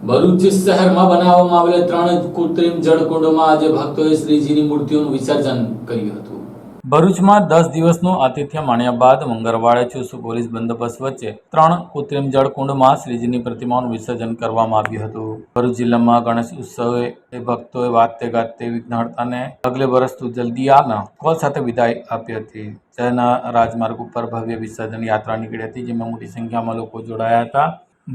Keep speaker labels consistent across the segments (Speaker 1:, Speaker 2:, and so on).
Speaker 1: ભરૂચ શહેરમાં બનાવવામાં આવેલા 3 કૃત્રિમ જળકુંડોમાં આજે ભક્તોએ શ્રીજીની મૂર્તિઓનું વિસર્જન કર્યું હતું। ભરૂચમાં 10 દિવસનું આતિથ્ય માણ્યા બાદ મંગળવારે ચુસ્ત પોલીસ બંદોબસ્ત વચ્ચે 3 કૃત્રિમ જળકુંડમાં શ્રીજીની પ્રતિમાનું વિસર્જન કરવામાં આવ્યું હતું। ભરૂચ જિલ્લામાં ગણેશ ઉત્સવે ભક્તોએ વાતે ગાતે વિઘ્નહર્તાને અગલે બરસતું જલ્દી આના કોલ સાથે વિદાય આપી હતી। શહેરના રાજમાર્ગ ઉપર ભવ્ય વિસર્જન યાત્રા નીકળી હતી, જેમાં મોટી સંખ્યામાં લોકો જોડાયા હતા।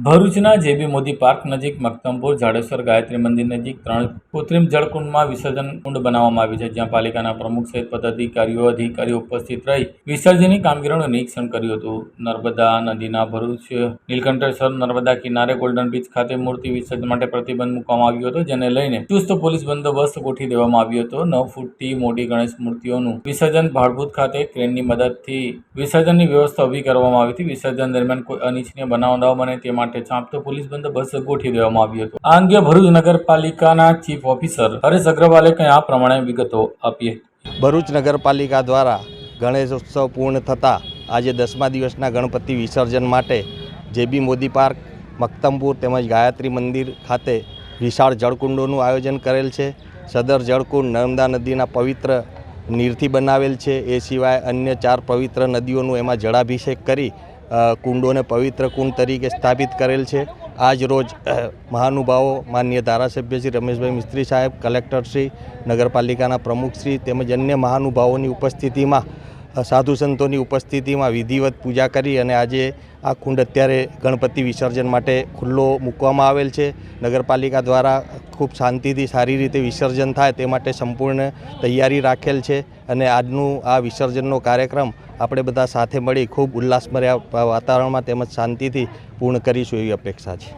Speaker 1: ભરૂચના જેબી મોદી પાર્ક નજીક મક્તમપુર જાડેશ્વર ગાયત્રી મંદિર નજીક 3 કૃત્રિમ જળકુંડમાં વિસર્જન કુંડ બનાવવામાં આવ્યું છે, જ્યાં પાલિકાના પ્રમુખ સહિત અધિકારીઓ ઉપસ્થિત રહી વિસર્જનની કામગીરીનું નિરીક્ષણ કર્યું હતું। નર્મદા નદીના ભરૂચ નીલકંઠેશ્વર નર્મદા કિનારે ગોલ્ડન બીચ ખાતે મૂર્તિ વિસર્જન માટે પ્રતિબંધ મૂકવામાં આવ્યો હતો, જેને લઈને ચુસ્ત પોલીસ બંદોબસ્ત ગોઠવી દેવામાં આવ્યો હતો। 9 ફૂટથી મોટી ગણેશ મૂર્તિઓનું વિસર્જન ભાડભૂત ખાતે ક્રેનની મદદથી વિસર્જનની વ્યવસ્થા ઊભી કરવામાં આવી હતી। વિસર્જન દરમિયાન કોઈ અનિચ્છનીય બનાવ ન બને તે માટે ચાંપતો પોલીસ બંદોબસ્ત ગોઠવી દેવામાં આવ્યો હતો। આ અંગે ભરૂચ નગરપાલિકાના ચીફ ઓફિસર હરેશ અગ્રવાલે કંઈ આ પ્રમાણે વિગતો આપી હતી।
Speaker 2: ભરૂચ નગરપાલિકા દ્વારા ગણેશ ઉત્સવ પૂર્ણ થતાં આજે 10મા દિવસના ગણપતિ વિસર્જન માટે જેબી મોદી પાર્ક, મક્તમપુર તેમજ ગાયત્રી મંદિર ખાતે વિશાળ જળકુંડોનું આયોજન કરેલ છે। સદર જળકુંડ નર્મદા નદીના પવિત્ર નીરથી બનાવેલ છે। એ સિવાય અન્ય 4 પવિત્ર નદીઓનું એમાં જળાભિષેક કરી કુંડોને પવિત્ર કુંડ તરીકે સ્થાપિત કરેલ છે। આજ રોજ મહાનુભાવો માનનીય ધારાસભ્ય શ્રી રમેશભાઈ મિસ્ત્રી સાહેબ, કલેક્ટરશ્રી, નગરપાલિકાના પ્રમુખશ્રી તેમજ અન્ય મહાનુભાવોની ઉપસ્થિતિમાં, સાધુ સંતોની ઉપસ્થિતિમાં વિધિવત પૂજા કરી અને આજે આ કુંડ અત્યારે ગણપતિ વિસર્જન માટે ખુલ્લો મૂકવામાં આવેલ છે। નગરપાલિકા દ્વારા ખૂબ શાંતિથી સારી રીતે વિસર્જન થાય તે માટે સંપૂર્ણ તૈયારી રાખેલ છે અને આજનું આ વિસર્જનનો કાર્યક્રમ આપણે બધા સાથે મળી ખૂબ ઉલ્લાસભર્યા વાતાવરણમાં તેમજ શાંતિથી પૂર્ણ કરીશું એવી અપેક્ષા છે।